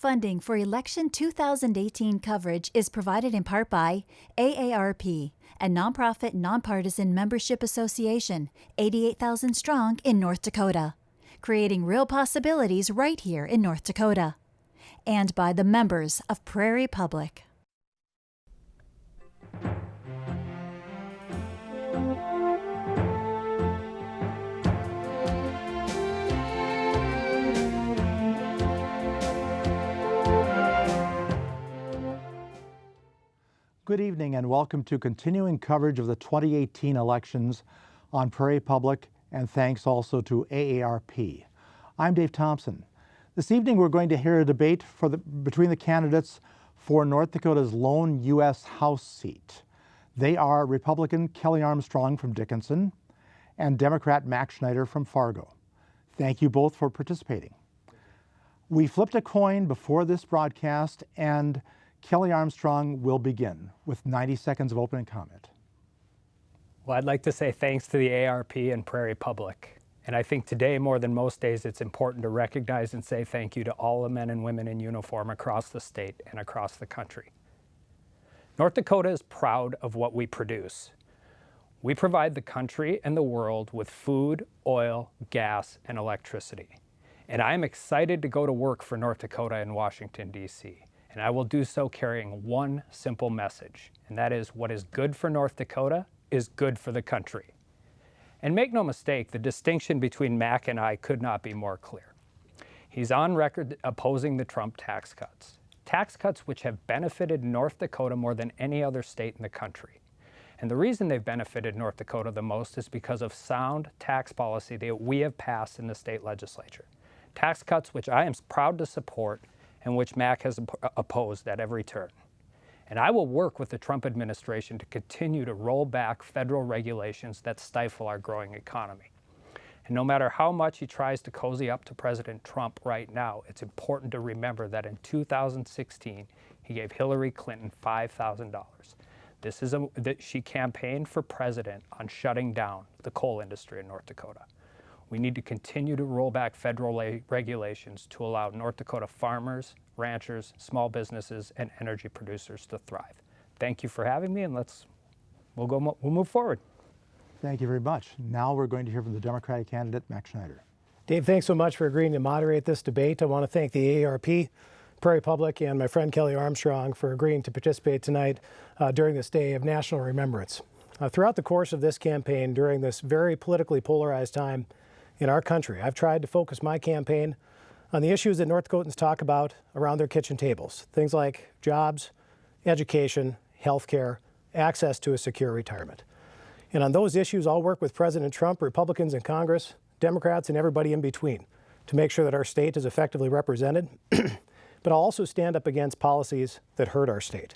Funding for election 2018 coverage is provided in part by AARP, a nonprofit, nonpartisan membership association, 88,000 strong in North Dakota, creating real possibilities right here in North Dakota, and by the members of Prairie Public. Good evening and welcome to continuing coverage of the 2018 elections on Prairie Public, and thanks also to AARP. I'm Dave Thompson. This evening we're going to hear a debate between the candidates for North Dakota's lone U.S. House seat. They are Republican Kelly Armstrong from Dickinson and Democrat Max Schneider from Fargo. Thank you both for participating. We flipped a coin before this broadcast, and Kelly Armstrong will begin with 90 seconds of opening comment. Well, I'd like to say thanks to the AARP and Prairie Public. And I think today, more than most days, it's important to recognize and say thank you to all the men and women in uniform across the state and across the country. North Dakota is proud of what we produce. We provide the country and the world with food, oil, gas, and electricity. And I'm excited to go to work for North Dakota in Washington, D.C. And I will do so carrying one simple message, and that is what is good for North Dakota is good for the country. And make no mistake, the distinction between Mac and I could not be more clear. He's on record opposing the Trump tax cuts which have benefited North Dakota more than any other state in the country. And the reason they've benefited North Dakota the most is because of sound tax policy that we have passed in the state legislature. Tax cuts which I am proud to support and which Mac has opposed at every turn. And I will work with the Trump administration to continue to roll back federal regulations that stifle our growing economy. And no matter how much he tries to cozy up to President Trump right now, it's important to remember that in 2016, he gave Hillary Clinton $5,000. She campaigned for president on shutting down the coal industry in North Dakota. We need to continue to roll back federal regulations to allow North Dakota farmers, ranchers, small businesses, and energy producers to thrive. Thank you for having me, and we'll move forward. Thank you very much. Now we're going to hear from the Democratic candidate, Max Schneider. Dave, thanks so much for agreeing to moderate this debate. I want to thank the AARP, Prairie Public, and my friend Kelly Armstrong for agreeing to participate tonight during this day of national remembrance. Throughout the course of this campaign, during this very politically polarized time in our country, I've tried to focus my campaign on the issues that North Dakotans talk about around their kitchen tables. Things like jobs, education, health care, access to a secure retirement. And on those issues, I'll work with President Trump, Republicans in Congress, Democrats, and everybody in between to make sure that our state is effectively represented. But I'll also stand up against policies that hurt our state.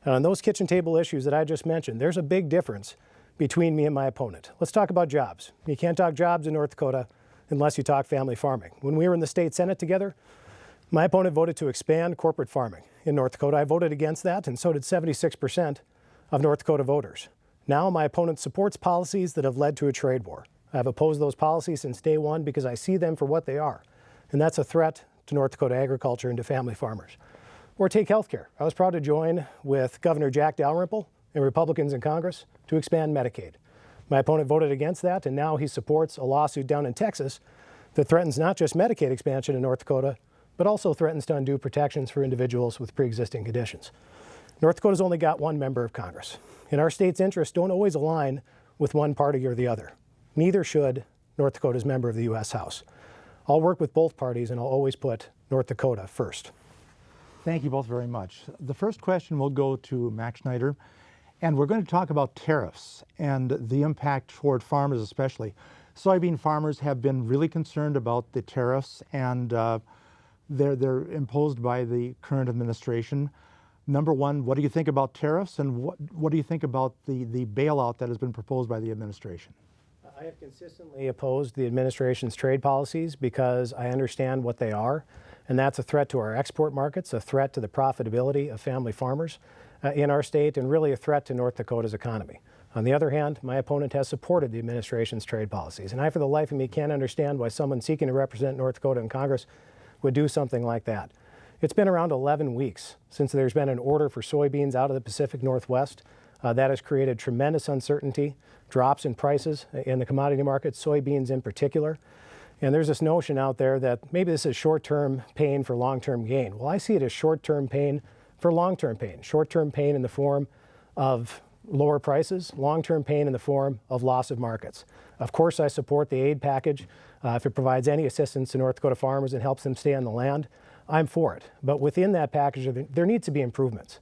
And on those kitchen table issues that I just mentioned, there's a big difference between me and my opponent. Let's talk about jobs. You can't talk jobs in North Dakota unless you talk family farming. When we were in the state Senate together, my opponent voted to expand corporate farming in North Dakota. I voted against that, and so did 76% of North Dakota voters. Now my opponent supports policies that have led to a trade war. I've opposed those policies since day one because I see them for what they are, and that's a threat to North Dakota agriculture and to family farmers. Or take health care. I was proud to join with Governor Jack Dalrymple and Republicans in Congress to expand Medicaid. My opponent voted against that, and now he supports a lawsuit down in Texas that threatens not just Medicaid expansion in North Dakota, but also threatens to undo protections for individuals with pre-existing conditions. North Dakota's only got one member of Congress, and our state's interests don't always align with one party or the other. Neither should North Dakota's member of the U.S. House. I'll work with both parties, and I'll always put North Dakota first. Thank you both very much. The first question will go to Max Schneider, and we're going to talk about tariffs and the impact toward farmers especially. Soybean farmers have been really concerned about the tariffs, and they're imposed by the current administration. Number one, what do you think about tariffs, and what do you think about the bailout that has been proposed by the administration? I have consistently opposed the administration's trade policies because I understand what they are, and that's a threat to our export markets, a threat to the profitability of family farmers in our state, and really a threat to North Dakota's economy. On the other hand, my opponent has supported the administration's trade policies, and I, for the life of me, can't understand why someone seeking to represent North Dakota in Congress would do something like that. It's been around 11 weeks since there's been an order for soybeans out of the Pacific Northwest. That has created tremendous uncertainty, drops in prices in the commodity markets, soybeans in particular. And there's this notion out there that maybe this is short-term pain for long-term gain. Well, I see it as short-term pain for long-term pain. Short-term pain in the form of lower prices, long-term pain in the form of loss of markets. Of course, I support the aid package. If it provides any assistance to North Dakota farmers and helps them stay on the land, I'm for it. But within that package, there needs to be improvements.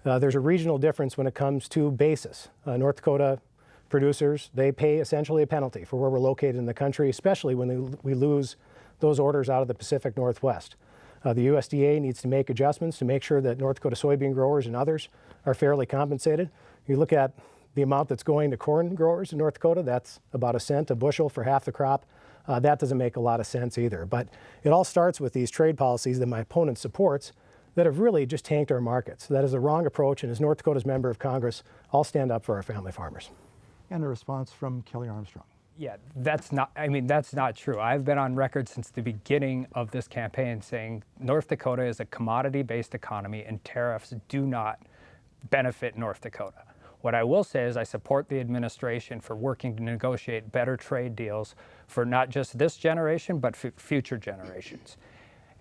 There's a regional difference when it comes to basis. North Dakota producers, they pay essentially a penalty for where we're located in the country, especially when we lose those orders out of the Pacific Northwest. The USDA needs to make adjustments to make sure that North Dakota soybean growers and others are fairly compensated. You look at the amount that's going to corn growers in North Dakota, that's about 1 cent a bushel for half the crop. That doesn't make a lot of sense either. But it all starts with these trade policies that my opponent supports that have really just tanked our markets. That is the wrong approach, and as North Dakota's member of Congress, I'll stand up for our family farmers. And a response from Kelly Armstrong. Yeah, that's not true. I've been on record since the beginning of this campaign saying North Dakota is a commodity-based economy and tariffs do not benefit North Dakota. What I will say is I support the administration for working to negotiate better trade deals for not just this generation, but future generations.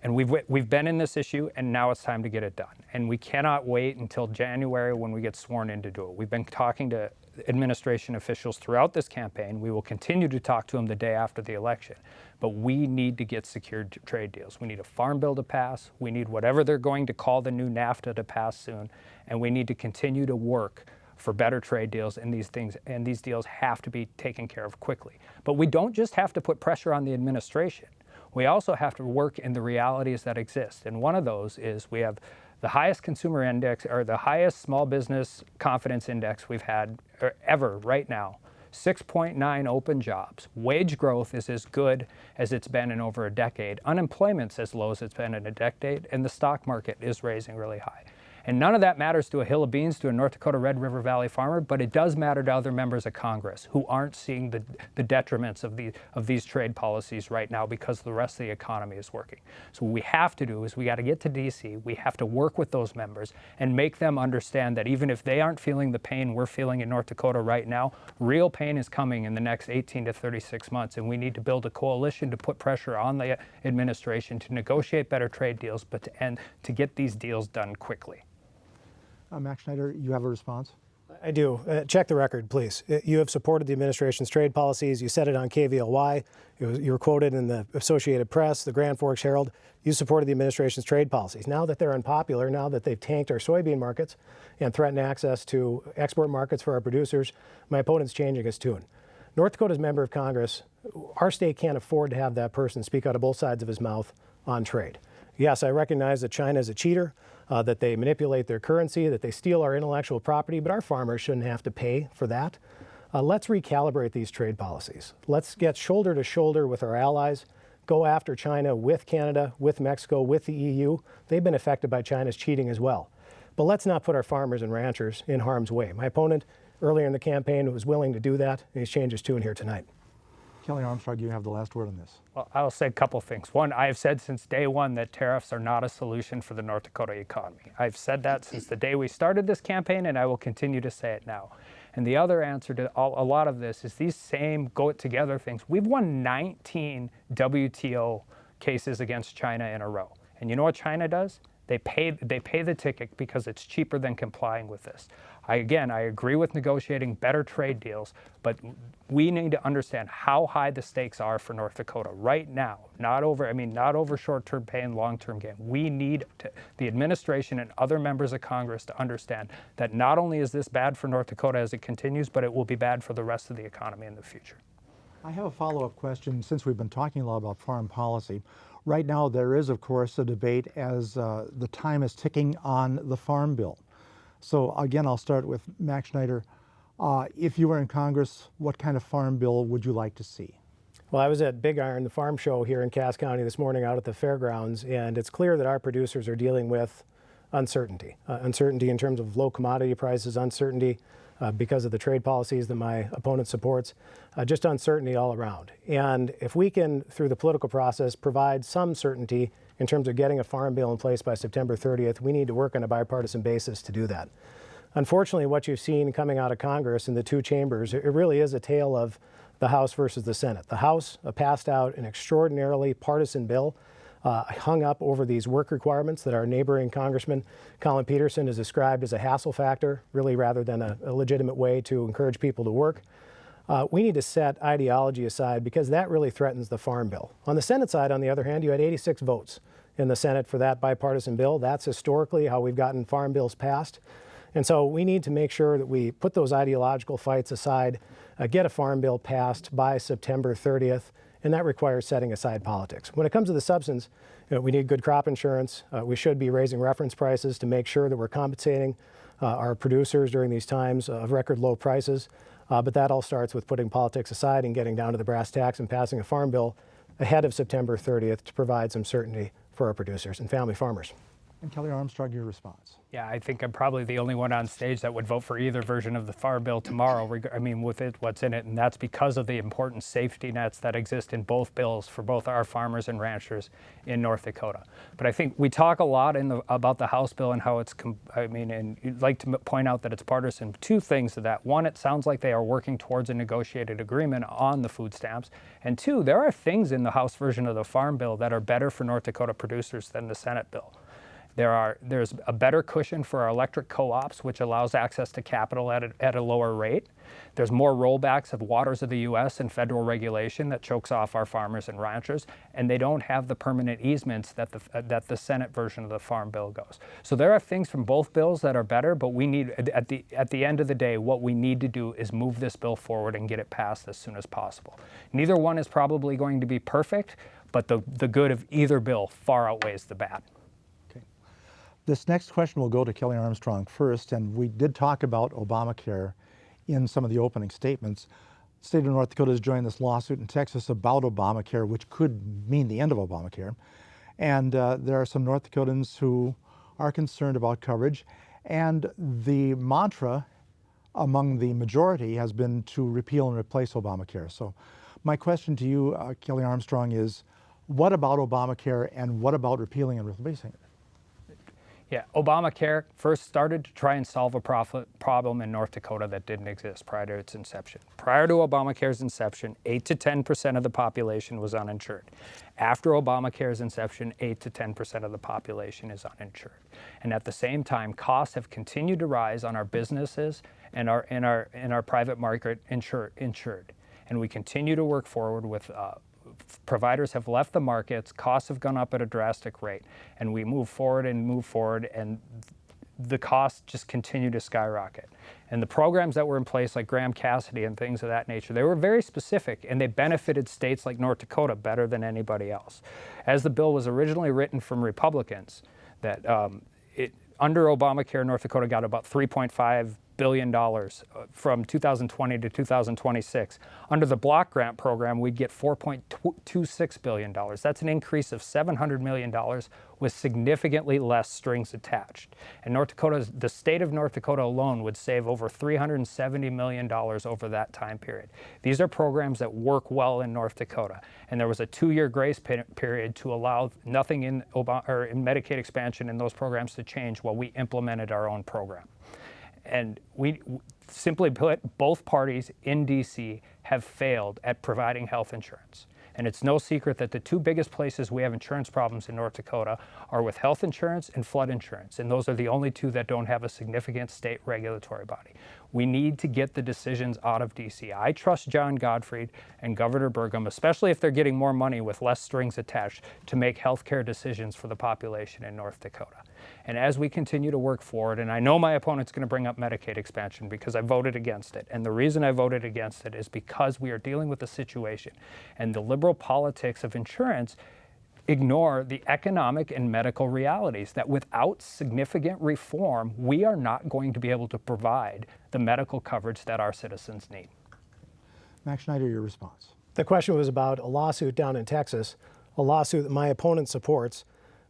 And we've been in this issue, and now it's time to get it done. And we cannot wait until January when we get sworn in to do it. We've been talking to administration officials throughout this campaign. We will continue to talk to them the day after the election. But we need to get secured trade deals. We need a farm bill to pass. We need whatever they're going to call the new NAFTA to pass soon. And we need to continue to work for better trade deals, and these deals have to be taken care of quickly. But we don't just have to put pressure on the administration. We also have to work in the realities that exist. And one of those is we have the highest consumer index, or the highest small business confidence index we've had ever right now. 6.9 open jobs. Wage growth is as good as it's been in over a decade. Unemployment's as low as it's been in a decade, and the stock market is raising really high. And none of that matters to a hill of beans to a North Dakota Red River Valley farmer, but it does matter to other members of Congress who aren't seeing the detriments of these trade policies right now because the rest of the economy is working. So what we have to do is we got to get to DC, we have to work with those members and make them understand that even if they aren't feeling the pain we're feeling in North Dakota right now, real pain is coming in the next 18 to 36 months, and we need to build a coalition to put pressure on the administration to negotiate better trade deals, but to get these deals done quickly. Max Schneider, you have a response? I do. Check the record, please. You have supported the administration's trade policies. You said it on KVLY. You were quoted in the Associated Press, the Grand Forks Herald. You supported the administration's trade policies. Now that they're unpopular, now that they've tanked our soybean markets and threatened access to export markets for our producers, my opponent's changing his tune. North Dakota's member of Congress, our state can't afford to have that person speak out of both sides of his mouth on trade. Yes, I recognize that China is a cheater, that they manipulate their currency, that they steal our intellectual property, but our farmers shouldn't have to pay for that. Let's recalibrate these trade policies. Let's get shoulder to shoulder with our allies, go after China with Canada, with Mexico, with the EU. They've been affected by China's cheating as well. But let's not put our farmers and ranchers in harm's way. My opponent earlier in the campaign was willing to do that, and he's changed his tune here tonight. Kelly Armstrong, you have the last word on this. Well, I'll say a couple things. One, I have said since day one that tariffs are not a solution for the North Dakota economy. I've said that since the day we started this campaign, and I will continue to say it now. And the other answer to a lot of this is these same go-together things. We've won 19 WTO cases against China in a row. And you know what China does? They pay the ticket because it's cheaper than complying with this. I agree with negotiating better trade deals, but we need to understand how high the stakes are for North Dakota right now, not over short-term pain, long-term gain. We need the administration and other members of Congress to understand that not only is this bad for North Dakota as it continues, but it will be bad for the rest of the economy in the future. I have a follow-up question since we've been talking a lot about foreign policy. Right now there is, of course, a debate as the time is ticking on the Farm Bill. So again, I'll start with Max Schneider. If you were in Congress, what kind of farm bill would you like to see? Well, I was at Big Iron, the farm show here in Cass County this morning out at the fairgrounds, and it's clear that our producers are dealing with uncertainty. Uncertainty in terms of low commodity prices, uncertainty because of the trade policies that my opponent supports, just uncertainty all around. And if we can, through the political process, provide some certainty in terms of getting a farm bill in place by September 30th, we need to work on a bipartisan basis to do that. Unfortunately, what you've seen coming out of Congress in the two chambers, it really is a tale of the House versus the Senate. The House passed out an extraordinarily partisan bill, hung up over these work requirements that our neighboring Congressman Collin Peterson has described as a hassle factor, really rather than a legitimate way to encourage people to work. We need to set ideology aside because that really threatens the farm bill. On the Senate side, on the other hand, you had 86 votes in the Senate for that bipartisan bill. That's historically how we've gotten farm bills passed. And so we need to make sure that we put those ideological fights aside, get a farm bill passed by September 30th, and that requires setting aside politics. When it comes to the substance, we need good crop insurance. We should be raising reference prices to make sure that we're compensating our producers during these times of record low prices. But that all starts with putting politics aside and getting down to the brass tacks and passing a farm bill ahead of September 30th to provide some certainty for our producers and family farmers. And Kelly Armstrong, your response. Yeah, I think I'm probably the only one on stage that would vote for either version of the farm bill tomorrow. I mean, with it, what's in it, and that's because of the important safety nets that exist in both bills for both our farmers and ranchers in North Dakota. But I think we talk a lot about the House bill and how it's, and you'd like to point out that it's partisan. Two things to that. One, it sounds like they are working towards a negotiated agreement on the food stamps. And two, there are things in the House version of the farm bill that are better for North Dakota producers than the Senate bill. There's a better cushion for our electric co-ops, which allows access to capital at a lower rate. There's more rollbacks of waters of the U.S. and federal regulation that chokes off our farmers and ranchers, and they don't have the permanent easements that the Senate version of the farm bill goes. So there are things from both bills that are better, but we need, at the end of the day, what we need to do is move this bill forward and get it passed as soon as possible. Neither one is probably going to be perfect, but the good of either bill far outweighs the bad. This next question will go to Kelly Armstrong first, and we did talk about Obamacare in some of the opening statements. The state of North Dakota has joined this lawsuit in Texas about Obamacare, which could mean the end of Obamacare. And there are some North Dakotans who are concerned about coverage. And the mantra among the majority has been to repeal and replace Obamacare. So my question to you, Kelly Armstrong, is what about Obamacare and what about repealing and replacing it? Yeah, Obamacare first started to try and solve a problem in North Dakota that didn't exist prior to its inception. Prior to Obamacare's inception, 8 to 10% of the population was uninsured. After Obamacare's inception, 8 to 10% of the population is uninsured. And at the same time, costs have continued to rise on our businesses and our private market insured. And we continue to work forward with providers have left the markets, costs have gone up at a drastic rate, and we move forward, and the costs just continue to skyrocket. And the programs that were in place, like Graham Cassidy and things of that nature, they were very specific, and they benefited states like North Dakota better than anybody else. As the bill was originally written from Republicans, that under Obamacare, North Dakota got about $3.5 billion from 2020 to 2026. Under the block grant program, we'd get $4.26 billion. That's an increase of $700 million with significantly less strings attached. And the state of North Dakota alone would save over $370 million over that time period. These are programs that work well in North Dakota. And there was a 2-year grace period to allow nothing in Medicaid expansion in those programs to change while we implemented our own program. And we simply put, both parties in D.C. have failed at providing health insurance. And it's no secret that the two biggest places we have insurance problems in North Dakota are with health insurance and flood insurance. And those are the only two that don't have a significant state regulatory body. We need to get the decisions out of D.C. I trust John Gottfried and Governor Burgum, especially if they're getting more money with less strings attached, to make healthcare decisions for the population in North Dakota. And as we continue to work forward, and I know my opponent's going to bring up Medicaid expansion because I voted against it. And the reason I voted against it is because we are dealing with a situation, and the liberal politics of insurance ignore the economic and medical realities that without significant reform, we are not going to be able to provide the medical coverage that our citizens need. Max Schneider, your response. The question was about a lawsuit down in Texas, a lawsuit that my opponent supports,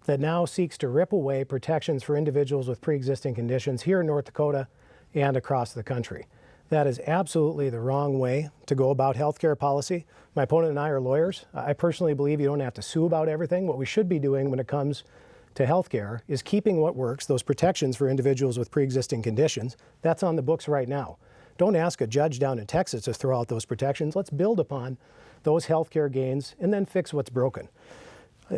that now seeks to rip away protections for individuals with pre-existing conditions here in North Dakota and across the country. That is absolutely the wrong way to go about healthcare policy. My opponent and I are lawyers. I personally believe you don't have to sue about everything. What we should be doing when it comes to healthcare is keeping what works, those protections for individuals with pre-existing conditions. That's on the books right now. Don't ask a judge down in Texas to throw out those protections. Let's build upon those healthcare gains and then fix what's broken.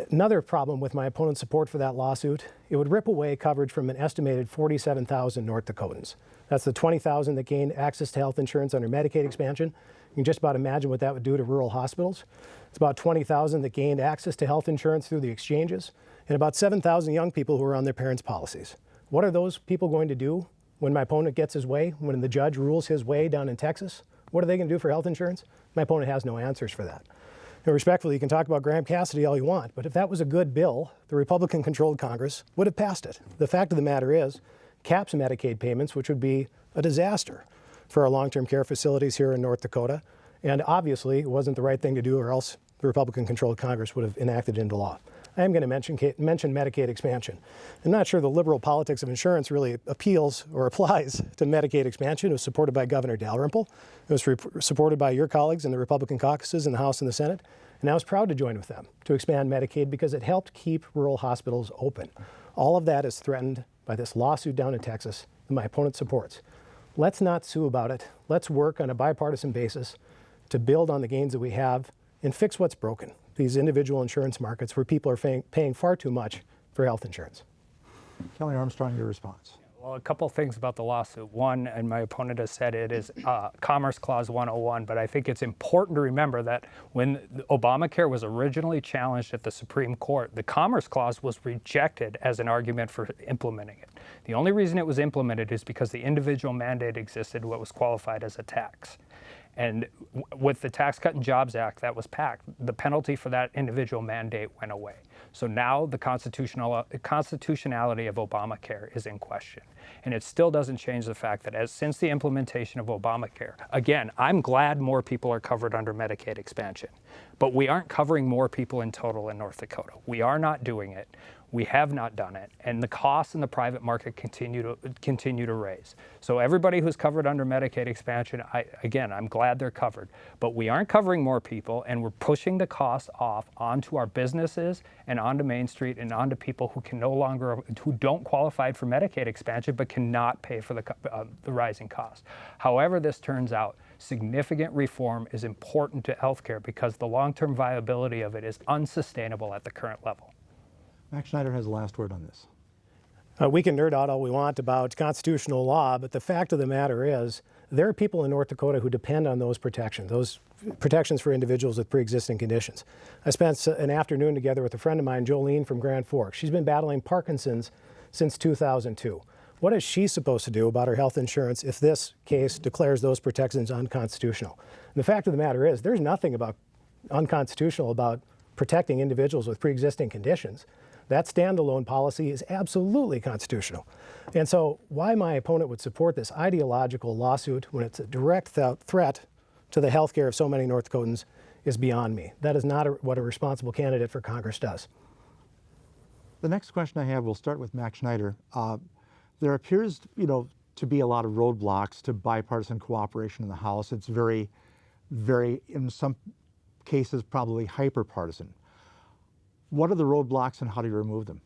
Another problem with my opponent's support for that lawsuit, it would rip away coverage from an estimated 47,000 North Dakotans. That's the 20,000 that gained access to health insurance under Medicaid expansion. You can just about imagine what that would do to rural hospitals. It's about 20,000 that gained access to health insurance through the exchanges, and about 7,000 young people who are on their parents' policies. What are those people going to do when my opponent gets his way, when the judge rules his way down in Texas? What are they going to do for health insurance? My opponent has no answers for that. And respectfully, you can talk about Graham Cassidy all you want, but if that was a good bill, the Republican-controlled Congress would have passed it. The fact of the matter is, caps Medicaid payments, which would be a disaster for our long-term care facilities here in North Dakota. And obviously, it wasn't the right thing to do, or else the Republican-controlled Congress would have enacted it into law. I am going to mention Medicaid expansion. I'm not sure the liberal politics of insurance really appeals or applies to Medicaid expansion. It was supported by Governor Dalrymple. It was supported by your colleagues in the Republican caucuses in the House and the Senate. And I was proud to join with them to expand Medicaid because it helped keep rural hospitals open. All of that is threatened by this lawsuit down in Texas that my opponent supports. Let's not sue about it. Let's work on a bipartisan basis to build on the gains that we have and fix what's broken. These individual insurance markets where people are paying far too much for health insurance. Kelly Armstrong, your response. Well, a couple things about the lawsuit. One, and my opponent has said it is Commerce Clause 101, but I think it's important to remember that when Obamacare was originally challenged at the Supreme Court, the Commerce Clause was rejected as an argument for implementing it. The only reason it was implemented is because the individual mandate existed, what was qualified as a tax. And with the Tax Cut and Jobs Act that was passed, the penalty for that individual mandate went away. So now the constitutionality of Obamacare is in question. And it still doesn't change the fact that since the implementation of Obamacare, again, I'm glad more people are covered under Medicaid expansion, but we aren't covering more people in total in North Dakota. We are not doing it. We have not done it, and the costs in the private market continue to raise. So everybody who's covered under Medicaid expansion, I'm glad they're covered, but we aren't covering more people, and we're pushing the costs off onto our businesses and onto Main Street and onto people who don't qualify for Medicaid expansion but cannot pay for the rising costs. However this turns out, significant reform is important to healthcare because the long-term viability of it is unsustainable at the current level. Max Schneider has the last word on this. We can nerd out all we want about constitutional law, but the fact of the matter is there are people in North Dakota who depend on those protections for individuals with pre-existing conditions. I spent an afternoon together with a friend of mine, Jolene from Grand Forks. She's been battling Parkinson's since 2002. What is she supposed to do about her health insurance if this case declares those protections unconstitutional? And the fact of the matter is there's nothing unconstitutional about protecting individuals with pre-existing conditions. That standalone policy is absolutely constitutional. And so why my opponent would support this ideological lawsuit when it's a direct threat to the health care of so many North Dakotans is beyond me. That is not what a responsible candidate for Congress does. The next question I have, we'll start with Max Schneider. There appears, to be a lot of roadblocks to bipartisan cooperation in the House. It's very, very, in some cases, probably hyper-partisan. What are the roadblocks and how do you remove them?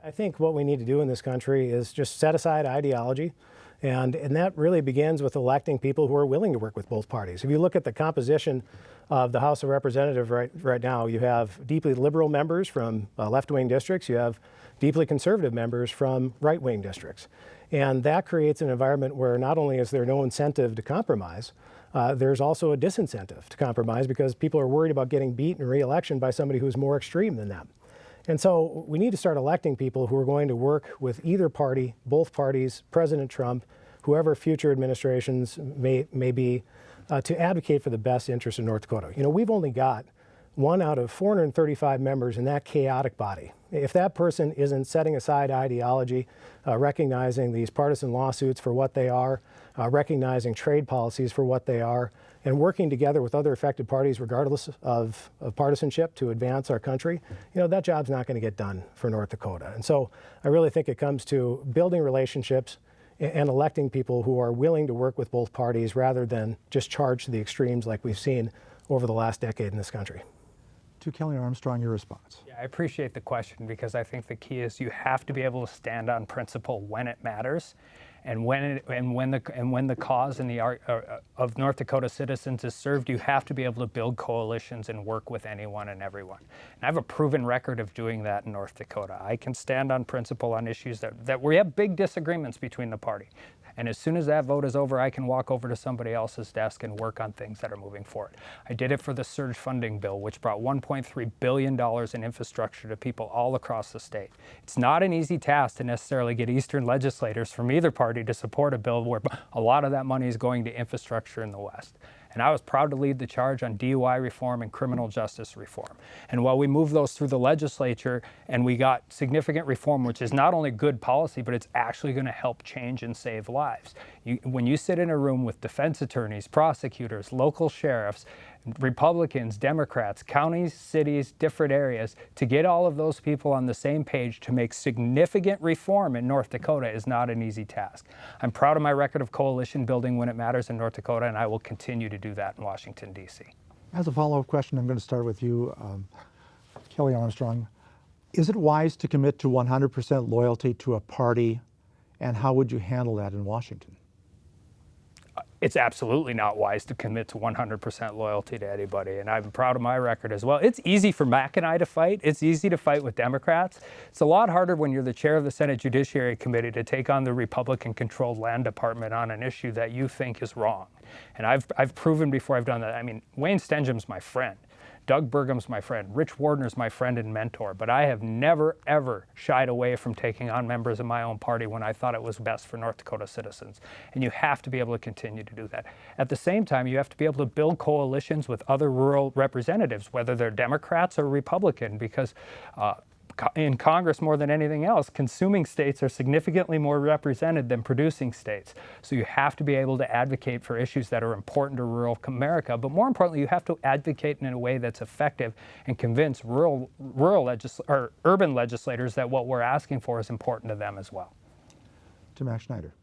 I think what we need to do in this country is just set aside ideology, and that really begins with electing people who are willing to work with both parties. If you look at the composition of the House of Representatives right now, you have deeply liberal members from left-wing districts, you have deeply conservative members from right-wing districts. And that creates an environment where not only is there no incentive to compromise, there's also a disincentive to compromise because people are worried about getting beat in re-election by somebody who's more extreme than them. And so we need to start electing people who are going to work with either party, both parties, President Trump, whoever future administrations may be, to advocate for the best interest of North Dakota. We've only got 1 out of 435 members in that chaotic body. If that person isn't setting aside ideology, recognizing these partisan lawsuits for what they are, recognizing trade policies for what they are, and working together with other affected parties regardless of partisanship to advance our country, that job's not going to get done for North Dakota. And so I really think it comes to building relationships and electing people who are willing to work with both parties rather than just charge to the extremes like we've seen over the last decade in this country. To Kelly Armstrong, your response. Yeah, I appreciate the question because I think the key is you have to be able to stand on principle when it matters, and when the cause and of North Dakota citizens is served. You have to be able to build coalitions and work with anyone and everyone. And I have a proven record of doing that in North Dakota. I can stand on principle on issues that we have big disagreements between the party. And as soon as that vote is over, I can walk over to somebody else's desk and work on things that are moving forward. I did it for the surge funding bill, which brought $1.3 billion in infrastructure to people all across the state. It's not an easy task to necessarily get Eastern legislators from either party to support a bill where a lot of that money is going to infrastructure in the West. And I was proud to lead the charge on DUI reform and criminal justice reform. And while we moved those through the legislature and we got significant reform, which is not only good policy, but it's actually going to help change and save lives. When you sit in a room with defense attorneys, prosecutors, local sheriffs, Republicans, Democrats, counties, cities, different areas, to get all of those people on the same page to make significant reform in North Dakota is not an easy task. I'm proud of my record of coalition building when it matters in North Dakota, and I will continue to do that in Washington, D.C. As a follow-up question, I'm going to start with you, Kelly Armstrong. Is it wise to commit to 100% loyalty to a party, and how would you handle that in Washington? It's absolutely not wise to commit to 100% loyalty to anybody, and I'm proud of my record as well. It's easy for Mac and I to fight. It's easy to fight with Democrats. It's a lot harder when you're the chair of the Senate Judiciary Committee to take on the Republican-controlled land department on an issue that you think is wrong. And I've proven before I've done that. I mean, Wayne Stenjum's my friend. Doug Burgum's my friend. Rich Wardner's my friend and mentor. But I have never, ever shied away from taking on members of my own party when I thought it was best for North Dakota citizens. And you have to be able to continue to do that. At the same time, you have to be able to build coalitions with other rural representatives, whether they're Democrats or Republican, because in Congress, more than anything else, consuming states are significantly more represented than producing states. So you have to be able to advocate for issues that are important to rural America, but more importantly, you have to advocate in a way that's effective and convince urban legislators that what we're asking for is important to them as well. To Mac Schneider.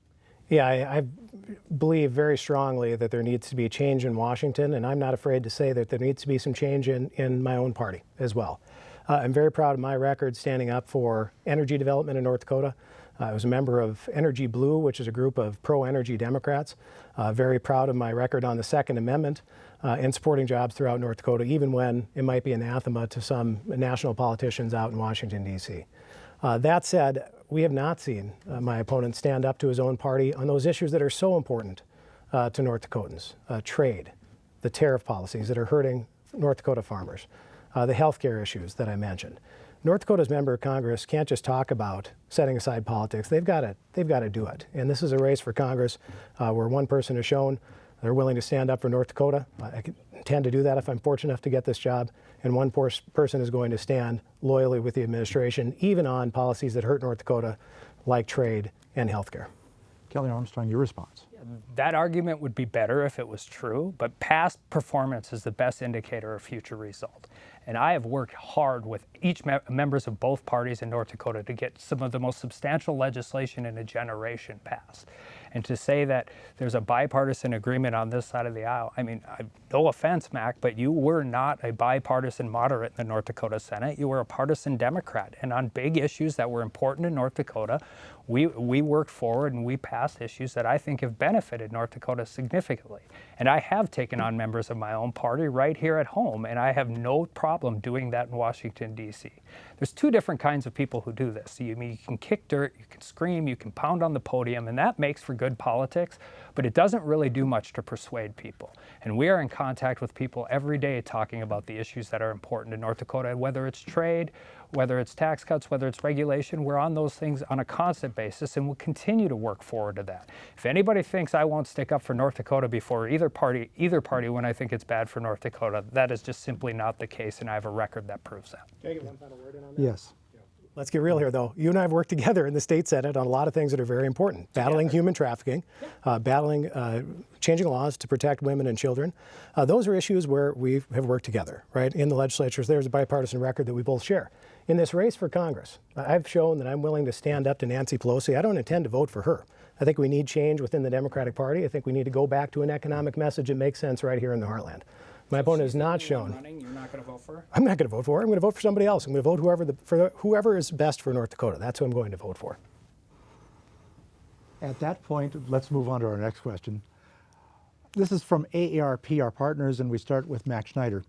Yeah, I believe very strongly that there needs to be change in Washington, and I'm not afraid to say that there needs to be some change in my own party as well. I'm very proud of my record standing up for energy development in North Dakota. I was a member of Energy Blue, which is a group of pro-energy Democrats. Very proud of my record on the Second Amendment and supporting jobs throughout North Dakota, even when it might be anathema to some national politicians out in Washington, D.C. That said, we have not seen my opponent stand up to his own party on those issues that are so important to North Dakotans. Trade, the tariff policies that are hurting North Dakota farmers. The healthcare issues that I mentioned. North Dakota's member of Congress can't just talk about setting aside politics. They've got to do it. And this is a race for Congress where one person has shown they're willing to stand up for North Dakota. I intend to do that if I'm fortunate enough to get this job. And one person is going to stand loyally with the administration, even on policies that hurt North Dakota, like trade and healthcare. Kelly Armstrong, your response. That argument would be better if it was true, but past performance is the best indicator of future result. And I have worked hard with each members of both parties in North Dakota to get some of the most substantial legislation in a generation passed. And to say that there's a bipartisan agreement on this side of the aisle, I mean, no offense, Mac, but you were not a bipartisan moderate in the North Dakota Senate. You were a partisan Democrat. And on big issues that were important in North Dakota, we worked forward and we passed issues that I think have benefited North Dakota significantly. And I have taken on members of my own party right here at home, and I have no problem doing that in Washington, D.C. There's two different kinds of people who do this. You can kick dirt, you can scream, you can pound on the podium, and that makes for good politics, but it doesn't really do much to persuade people. And we are in contact with people every day talking about the issues that are important in North Dakota, whether it's trade, whether it's tax cuts, whether it's regulation. We're on those things on a constant basis, and we'll continue to work forward to that. If anybody thinks I won't stick up for North Dakota before either party when I think it's bad for North Dakota, that is just simply not the case, and I have a record that proves that. Can I get one final word in on that? Yes. Let's get real here, though. You and I have worked together in the state Senate on a lot of things that are very important. Battling human trafficking, battling changing laws to protect women and children. Those are issues where we have worked together, right? In the legislatures, there's a bipartisan record that we both share. In this race for Congress, I've shown that I'm willing to stand up to Nancy Pelosi. I don't intend to vote for her. I think we need change within the Democratic Party. I think we need to go back to an economic message that makes sense right here in the heartland. My opponent has not shown. You're not going to vote for her? I'm not going to vote for her. I'm going to vote for somebody else. I'm going to vote for whoever is best for North Dakota. That's who I'm going to vote for. At that point, let's move on to our next question. This is from AARP, our partners, and we start with Mac Schneider.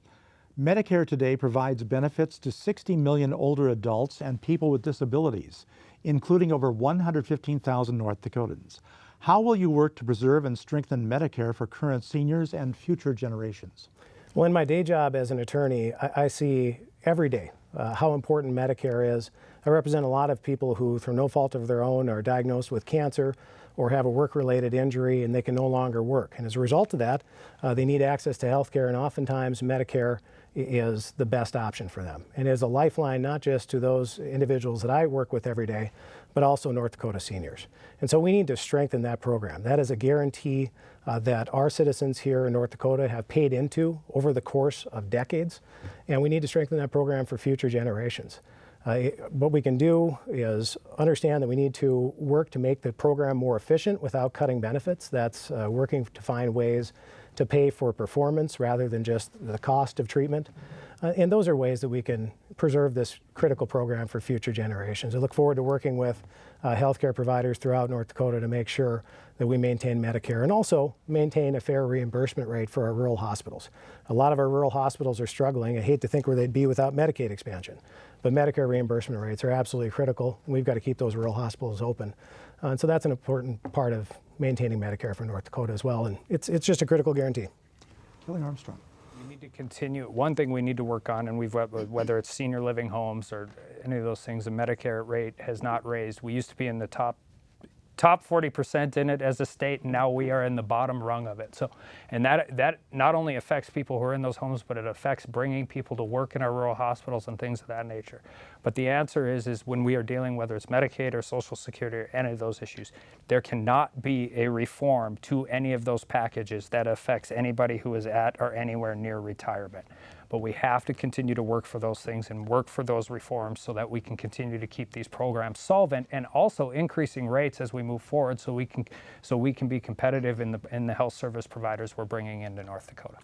Medicare today provides benefits to 60 million older adults and people with disabilities, including over 115,000 North Dakotans. How will you work to preserve and strengthen Medicare for current seniors and future generations? Well, in my day job as an attorney, I see every day how important Medicare is. I represent a lot of people who, through no fault of their own, are diagnosed with cancer or have a work-related injury and they can no longer work. And as a result of that, they need access to health care, and oftentimes Medicare is the best option for them. And is a lifeline not just to those individuals that I work with every day, but also North Dakota seniors. And so we need to strengthen that program. That is a guarantee that our citizens here in North Dakota have paid into over the course of decades, and we need to strengthen that program for future generations. What we can do is understand that we need to work to make the program more efficient without cutting benefits. That's working to find ways to pay for performance rather than just the cost of treatment. And those are ways that we can preserve this critical program for future generations. I look forward to working with healthcare providers throughout North Dakota to make sure that we maintain Medicare and also maintain a fair reimbursement rate for our rural hospitals. A lot of our rural hospitals are struggling. I hate to think where they'd be without Medicaid expansion, but Medicare reimbursement rates are absolutely critical, and we've got to keep those rural hospitals open. And so that's an important part of maintaining Medicare for North Dakota as well, and it's just a critical guarantee. Kelly Armstrong. We need to continue. One thing we need to work on, and whether it's senior living homes or any of those things, the Medicare rate has not raised. We used to be in the top 40% in it as a state, and now we are in the bottom rung of it. So, and that not only affects people who are in those homes, but it affects bringing people to work in our rural hospitals and things of that nature. But the answer is when we are dealing, whether it's Medicaid or Social Security or any of those issues, there cannot be a reform to any of those packages that affects anybody who is at or anywhere near retirement. But we have to continue to work for those things and work for those reforms so that we can continue to keep these programs solvent, and also increasing rates as we move forward so we can be competitive in the health service providers we're bringing into North Dakota.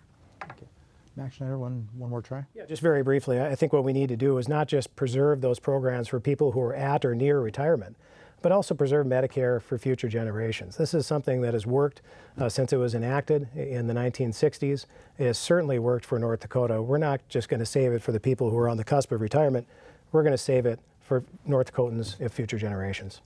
Okay. Mac Schneider, one more try. Yeah, just very briefly, I think what we need to do is not just preserve those programs for people who are at or near retirement, but also preserve Medicare for future generations. This is something that has worked since it was enacted in the 1960s. It has certainly worked for North Dakota. We're not just going to save it for the people who are on the cusp of retirement. We're going to save it for North Dakotans of future generations.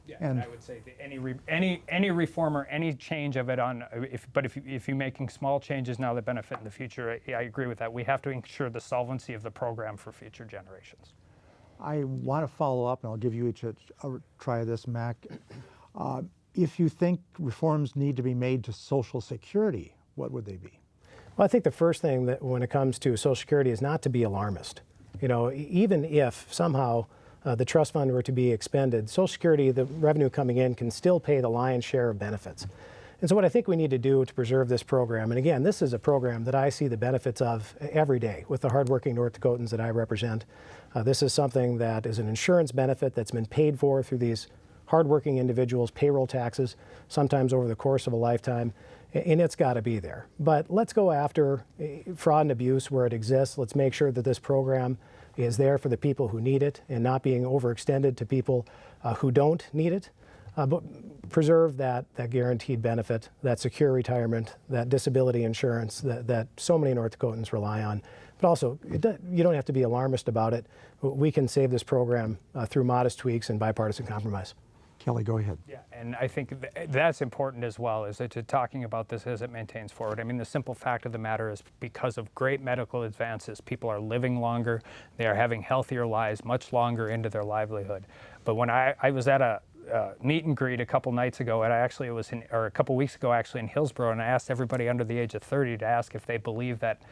Yeah, and I would say that any reform or any change of it if you're making small changes now that benefit in the future, I agree with that. We have to ensure the solvency of the program for future generations. I want to follow up, and I'll give you each a try of this, Mac. If you think reforms need to be made to Social Security, what would they be? Well, I think the first thing that when it comes to Social Security is not to be alarmist. You know, even if somehow the trust fund were to be expended, Social Security, the revenue coming in, can still pay the lion's share of benefits. And so what I think we need to do to preserve this program, and again, this is a program that I see the benefits of every day with the hardworking North Dakotans that I represent. This is something that is an insurance benefit that's been paid for through these hardworking individuals' payroll taxes, sometimes over the course of a lifetime, and it's got to be there. But let's go after fraud and abuse where it exists. Let's make sure that this program is there for the people who need it and not being overextended to people who don't need it. But preserve that guaranteed benefit, that secure retirement, that disability insurance that so many North Dakotans rely on. But also, you don't have to be alarmist about it. We can save this program through modest tweaks and bipartisan compromise. Kelly, go ahead. Yeah, and I think that's important as well, is to talking about this as it maintains forward. I mean, the simple fact of the matter is because of great medical advances, people are living longer, they are having healthier lives much longer into their livelihood. But when I was at a meet and greet a couple nights ago, and a couple weeks ago actually in Hillsborough, and I asked everybody under the age of 30 to ask if they believe that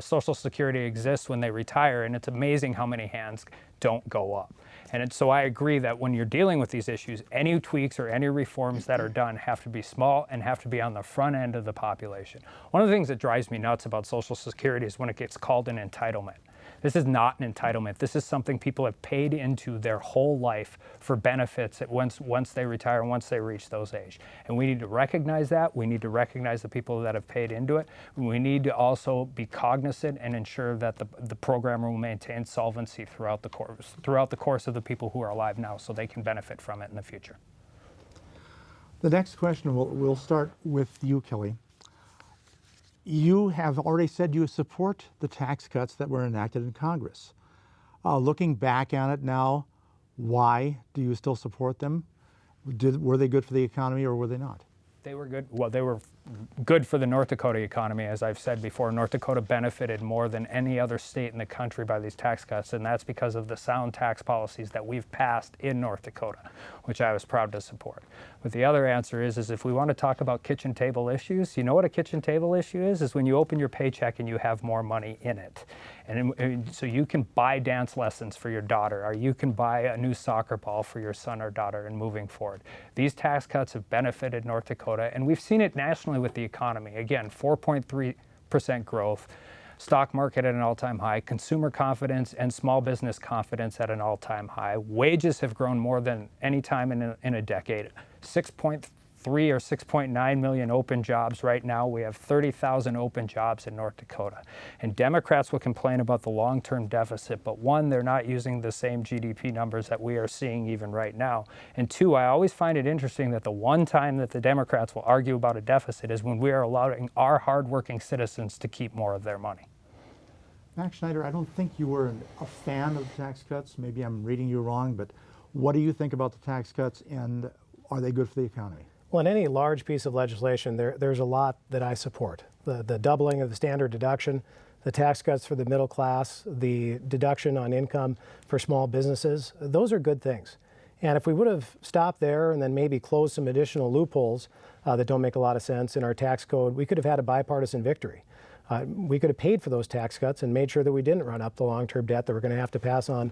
Social Security exists when they retire, and it's amazing how many hands don't go up. And so I agree that when you're dealing with these issues, any tweaks or any reforms that are done have to be small and have to be on the front end of the population. One of the things that drives me nuts about Social Security is when it gets called an entitlement. This is not an entitlement. This is something people have paid into their whole life for benefits once they retire, once they reach those age. And we need to recognize that. We need to recognize the people that have paid into it. We need to also be cognizant and ensure that the program will maintain solvency throughout the course of the people who are alive now, so they can benefit from it in the future. The next question, we'll start with you, Kelly. You have already said you support the tax cuts that were enacted in Congress. Looking back on it now, why do you still support them? Were they good for the economy or were they not? They were good. Well, they were good for the North Dakota economy. As I've said before, North Dakota benefited more than any other state in the country by these tax cuts, and that's because of the sound tax policies that we've passed in North Dakota, which I was proud to support. But the other answer is if we want to talk about kitchen table issues, you know what a kitchen table issue is when you open your paycheck and you have more money in it. And so you can buy dance lessons for your daughter, or you can buy a new soccer ball for your son or daughter and moving forward. These tax cuts have benefited North Dakota, and we've seen it nationally with the economy. Again, 4.3% growth, stock market at an all-time high, consumer confidence and small business confidence at an all-time high. Wages have grown more than any time in a decade. 6.3 or 6.9 million open jobs right now. We have 30,000 open jobs in North Dakota. And Democrats will complain about the long-term deficit, but one, they're not using the same GDP numbers that we are seeing even right now. And two, I always find it interesting that the one time that the Democrats will argue about a deficit is when we are allowing our hardworking citizens to keep more of their money. Max Schneider, I don't think you were a fan of the tax cuts. Maybe I'm reading you wrong, but what do you think about the tax cuts, and are they good for the economy? Well, in any large piece of legislation, there's a lot that I support. The doubling of the standard deduction, the tax cuts for the middle class, the deduction on income for small businesses, those are good things. And if we would have stopped there and then maybe closed some additional loopholes that don't make a lot of sense in our tax code, we could have had a bipartisan victory. We could have paid for those tax cuts and made sure that we didn't run up the long-term debt that we're going to have to pass on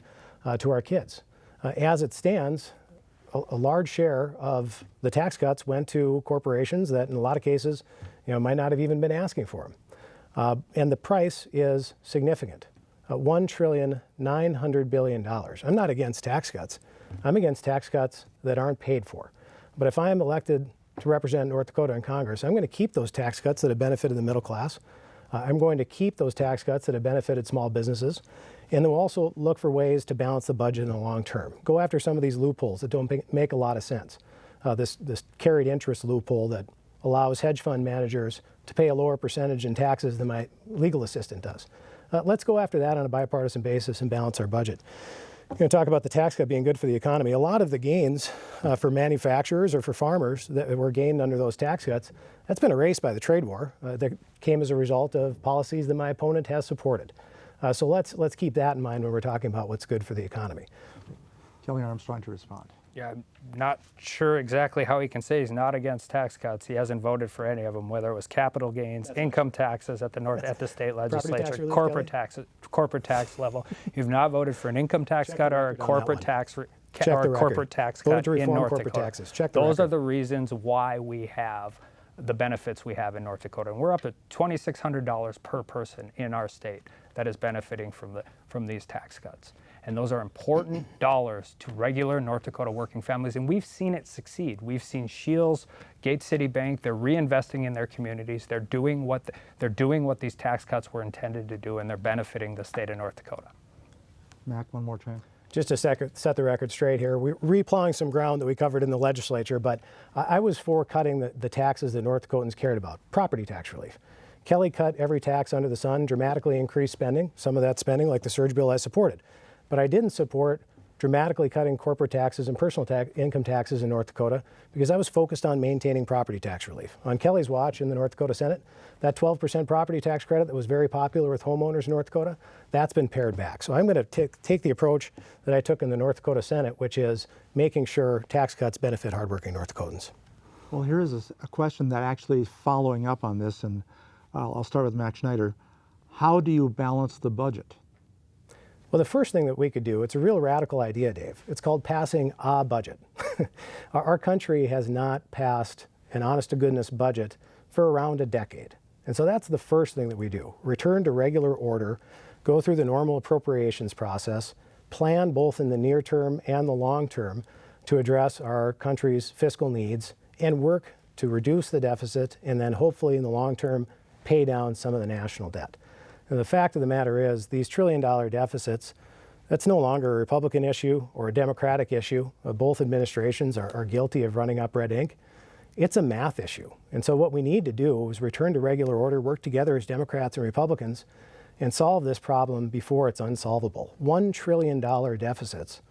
to our kids. As it stands, a large share of the tax cuts went to corporations that in a lot of cases might not have even been asking for them. And the price is significant. $1.9 trillion. I'm not against tax cuts. I'm against tax cuts that aren't paid for. But if I am elected to represent North Dakota in Congress, I'm going to keep those tax cuts that have benefited the middle class. I'm going to keep those tax cuts that have benefited small businesses. And then we'll also look for ways to balance the budget in the long term. Go after some of these loopholes that don't make a lot of sense. This carried interest loophole that allows hedge fund managers to pay a lower percentage in taxes than my legal assistant does. Let's go after that on a bipartisan basis and balance our budget. You're going to talk about the tax cut being good for the economy. A lot of the gains for manufacturers or for farmers that were gained under those tax cuts, that's been erased by the trade war that came as a result of policies that my opponent has supported. So let's keep that in mind when we're talking about what's good for the economy. Kelly Armstrong to respond. Yeah, I'm not sure exactly how he can say he's not against tax cuts. He hasn't voted for any of them, whether it was capital gains, income taxes at the state legislature, corporate tax level. You've not voted for an income tax cut or a corporate tax cut in North Dakota. Those are the reasons why we have the benefits we have in North Dakota. And we're up to $2,600 per person in our state that is benefiting from these tax cuts. And those are important dollars to regular North Dakota working families. And we've seen it succeed. We've seen Shields, Gate City Bank, they're reinvesting in their communities. They're doing what these tax cuts were intended to do, and they're benefiting the state of North Dakota. Mac, one more time. Just to set the record straight here, we're replowing some ground that we covered in the legislature, but I was for cutting the taxes that North Dakotans cared about, property tax relief. Kelly cut every tax under the sun, dramatically increased spending, some of that spending like the surge bill I supported. But I didn't support dramatically cutting corporate taxes and personal income taxes in North Dakota because I was focused on maintaining property tax relief. On Kelly's watch in the North Dakota Senate, that 12% property tax credit that was very popular with homeowners in North Dakota, that's been pared back. So I'm going to take the approach that I took in the North Dakota Senate, which is making sure tax cuts benefit hardworking North Dakotans. Well, here is a question that actually is following up on this, and I'll start with Max Schneider. How do you balance the budget? Well, the first thing that we could do, it's a real radical idea, Dave. It's called passing a budget. Our country has not passed an honest-to-goodness budget for around a decade. And so that's the first thing that we do. Return to regular order, go through the normal appropriations process, plan both in the near term and the long term to address our country's fiscal needs, and work to reduce the deficit and then hopefully in the long term pay down some of the national debt. And the fact of the matter is these trillion-dollar deficits, that's no longer a Republican issue or a Democratic issue. Both administrations are guilty of running up red ink. It's a math issue. And so what we need to do is return to regular order, work together as Democrats and Republicans, and solve this problem before it's unsolvable. $1 trillion deficits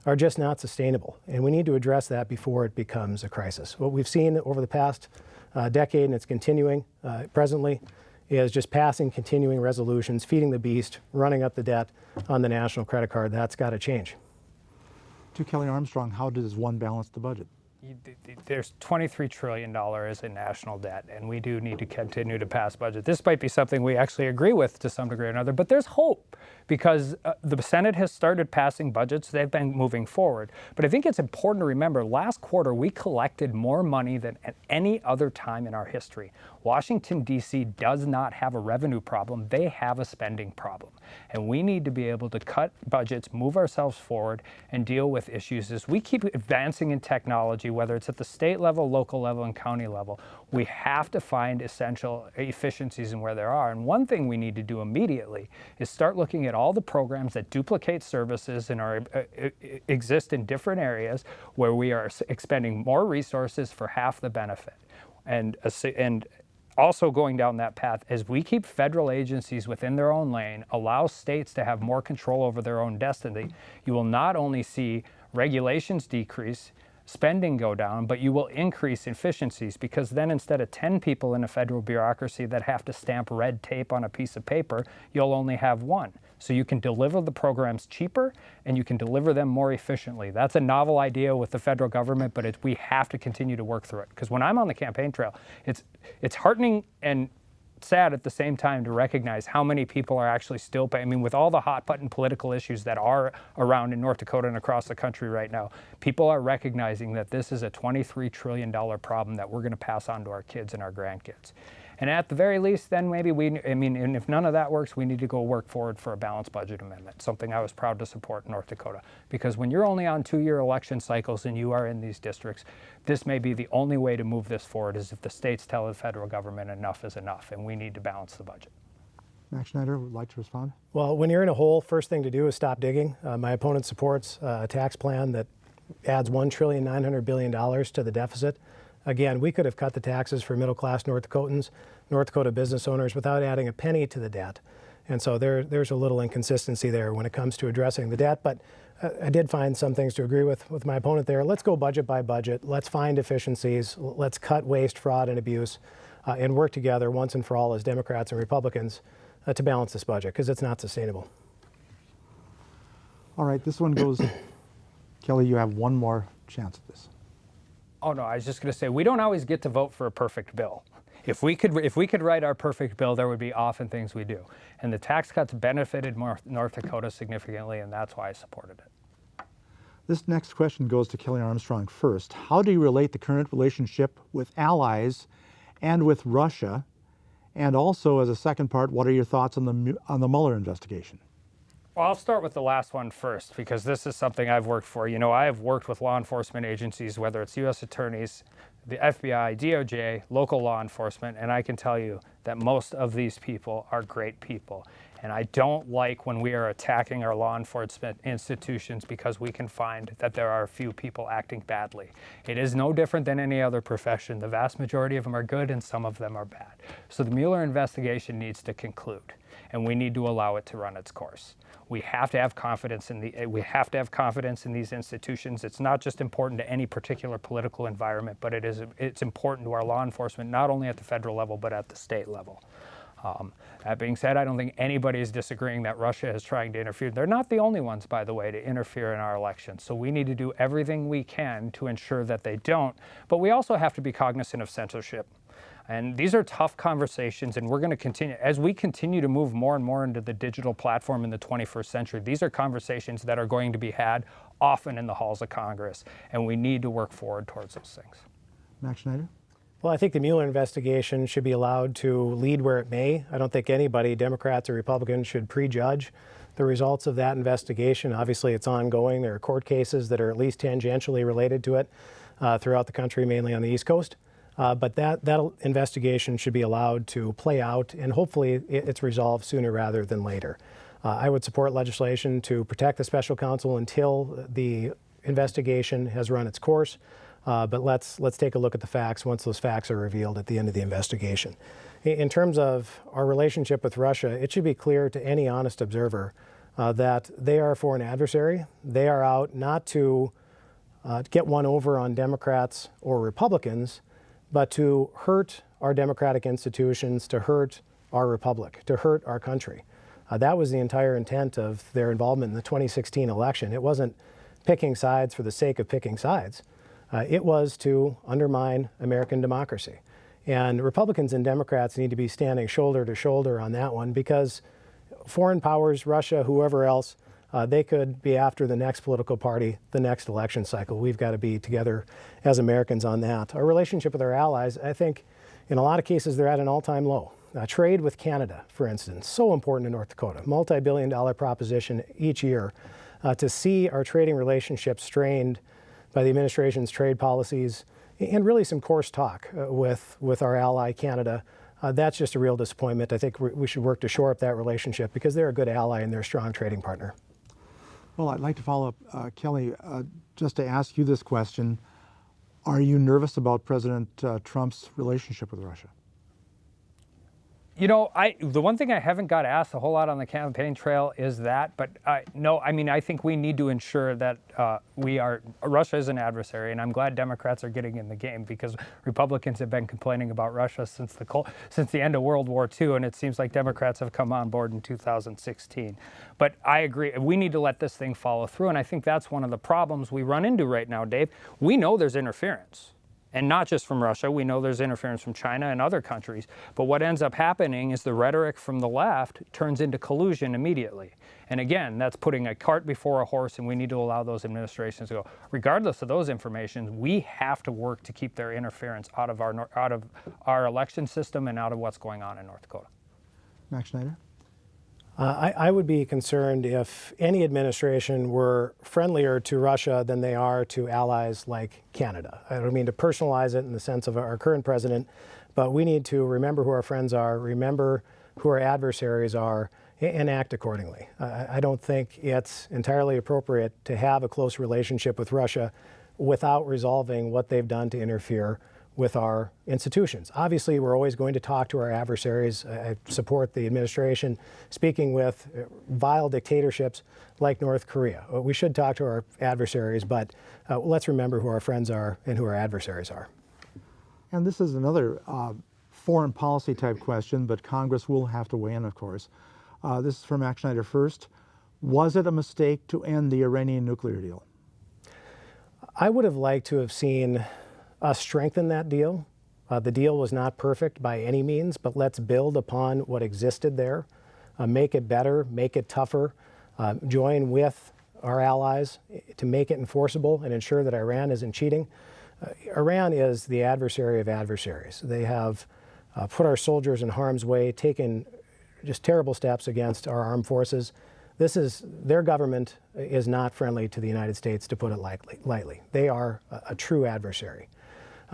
are just not sustainable, and we need to address that before it becomes a crisis. What we've seen over the past decade, and it's continuing presently, is just passing continuing resolutions, feeding the beast, running up the debt on the national credit card. That's got to change. To Kelly Armstrong, how does one balance the budget? There's $23 trillion in national debt, and we do need to continue to pass budget. This might be something we actually agree with to some degree or another, but there's hope because the Senate has started passing budgets. They've been moving forward. But I think it's important to remember last quarter we collected more money than at any other time in our history. Washington, D.C. does not have a revenue problem. They have a spending problem. And we need to be able to cut budgets, move ourselves forward, and deal with issues as we keep advancing in technology, whether it's at the state level, local level, and county level. We have to find essential efficiencies in where there are. And one thing we need to do immediately is start looking at all the programs that duplicate services and exist in different areas where we are expending more resources for half the benefit. And also going down that path, as we keep federal agencies within their own lane, allow states to have more control over their own destiny, you will not only see regulations decrease, spending go down, but you will increase efficiencies because then instead of 10 people in a federal bureaucracy that have to stamp red tape on a piece of paper, you'll only have one. So you can deliver the programs cheaper and you can deliver them more efficiently. That's a novel idea with the federal government, but we have to continue to work through it. Because when I'm on the campaign trail, it's heartening and sad at the same time to recognize how many people are actually still paying. I mean, with all the hot button political issues that are around in North Dakota and across the country right now, people are recognizing that this is a $23 trillion problem that we're going to pass on to our kids and our grandkids. And at the very least, then maybe and if none of that works, we need to go work forward for a balanced budget amendment, something I was proud to support in North Dakota. Because when you're only on 2-year election cycles and you are in these districts, this may be the only way to move this forward is if the states tell the federal government enough is enough, and we need to balance the budget. Max Schneider would like to respond. Well, when you're in a hole, first thing to do is stop digging. My opponent supports a tax plan that adds $1.9 trillion to the deficit. Again, we could have cut the taxes for middle-class North Dakotans, North Dakota business owners without adding a penny to the debt. And so there's a little inconsistency there when it comes to addressing the debt. But I did find some things to agree with my opponent there. Let's go budget by budget. Let's find efficiencies. Let's cut waste, fraud, and abuse and work together once and for all as Democrats and Republicans to balance this budget because it's not sustainable. All right, this one goes, Kelly, you have one more chance at this. Oh no, I was just going to say, we don't always get to vote for a perfect bill. If we could write our perfect bill, there would be often things we do. And the tax cuts benefited North Dakota significantly, and that's why I supported it. This next question goes to Kelly Armstrong first. How do you relate the current relationship with allies and with Russia? And also, as a second part, what are your thoughts on the Mueller investigation? Well, I'll start with the last one first, because this is something I've worked for. You know, I have worked with law enforcement agencies, whether it's U.S. attorneys, the FBI, DOJ, local law enforcement, and I can tell you that most of these people are great people. And I don't like when we are attacking our law enforcement institutions because we can find that there are a few people acting badly. It is no different than any other profession. The vast majority of them are good and some of them are bad. So the Mueller investigation needs to conclude, and we need to allow it to run its course. We have to have confidence in these institutions. It's not just important to any particular political environment, but it's important to our law enforcement, not only at the federal level, but at the state level. That being said, I don't think anybody is disagreeing that Russia is trying to interfere. They're not the only ones, by the way, to interfere in our elections. So we need to do everything we can to ensure that they don't. But we also have to be cognizant of censorship. And these are tough conversations, and we're going to continue. As we continue to move more and more into the digital platform in the 21st century, these are conversations that are going to be had often in the halls of Congress, and we need to work forward towards those things. Max Schneider? Well, I think the Mueller investigation should be allowed to lead where it may. I don't think anybody, Democrats or Republicans, should prejudge the results of that investigation. Obviously, it's ongoing. There are court cases that are at least tangentially related to it throughout the country, mainly on the East Coast. But that investigation should be allowed to play out, and hopefully it's resolved sooner rather than later. I would support legislation to protect the special counsel until the investigation has run its course. But let's take a look at the facts once those facts are revealed at the end of the investigation. In terms of our relationship with Russia, it should be clear to any honest observer that they are a foreign adversary. They are out not to get one over on Democrats or Republicans, but to hurt our democratic institutions, to hurt our republic, to hurt our country. That was the entire intent of their involvement in the 2016 election. It wasn't picking sides for the sake of picking sides. It was to undermine American democracy. And Republicans and Democrats need to be standing shoulder to shoulder on that one, because foreign powers, Russia, whoever else, they could be after the next political party, the next election cycle. We've got to be together as Americans on that. Our relationship with our allies, I think in a lot of cases, they're at an all-time low. Trade with Canada, for instance, so important in North Dakota, multi-billion-dollar proposition each year. To see our trading relationships strained by the administration's trade policies and really some coarse talk with our ally Canada, that's just a real disappointment. I think we should work to shore up that relationship because they're a good ally and they're a strong trading partner. Well, I'd like to follow up, Kelly, just to ask you this question. Are you nervous about President Trump's relationship with Russia? You know, the one thing I haven't got asked a whole lot on the campaign trail is that, but no, I mean, I think we need to ensure that Russia is an adversary, and I'm glad Democrats are getting in the game, because Republicans have been complaining about Russia since the end of World War II, and it seems like Democrats have come on board in 2016. But I agree, we need to let this thing follow through, and I think that's one of the problems we run into right now, Dave. We know there's interference. And not just from Russia, we know there's interference from China and other countries. But what ends up happening is the rhetoric from the left turns into collusion immediately. And again, that's putting a cart before a horse, and we need to allow those administrations to go. Regardless of those information, we have to work to keep their interference out of our election system and out of what's going on in North Dakota. Max Schneider? I would be concerned if any administration were friendlier to Russia than they are to allies like Canada. I don't mean to personalize it in the sense of our current president, but we need to remember who our friends are, remember who our adversaries are, and act accordingly. I don't think it's entirely appropriate to have a close relationship with Russia without resolving what they've done to interfere with our institutions. Obviously, we're always going to talk to our adversaries. I support the administration speaking with vile dictatorships like North Korea. We should talk to our adversaries, but let's remember who our friends are and who our adversaries are. And this is another foreign policy type question, but Congress will have to weigh in, of course. This is from Max Schneider first. Was it a mistake to end the Iranian nuclear deal? I would have liked to have seen us strengthen that deal. The deal was not perfect by any means, but let's build upon what existed there, make it better, make it tougher, join with our allies to make it enforceable and ensure that Iran isn't cheating. Iran is the adversary of adversaries. They have put our soldiers in harm's way, taken just terrible steps against our armed forces. Their government is not friendly to the United States, to put it lightly. They are a true adversary.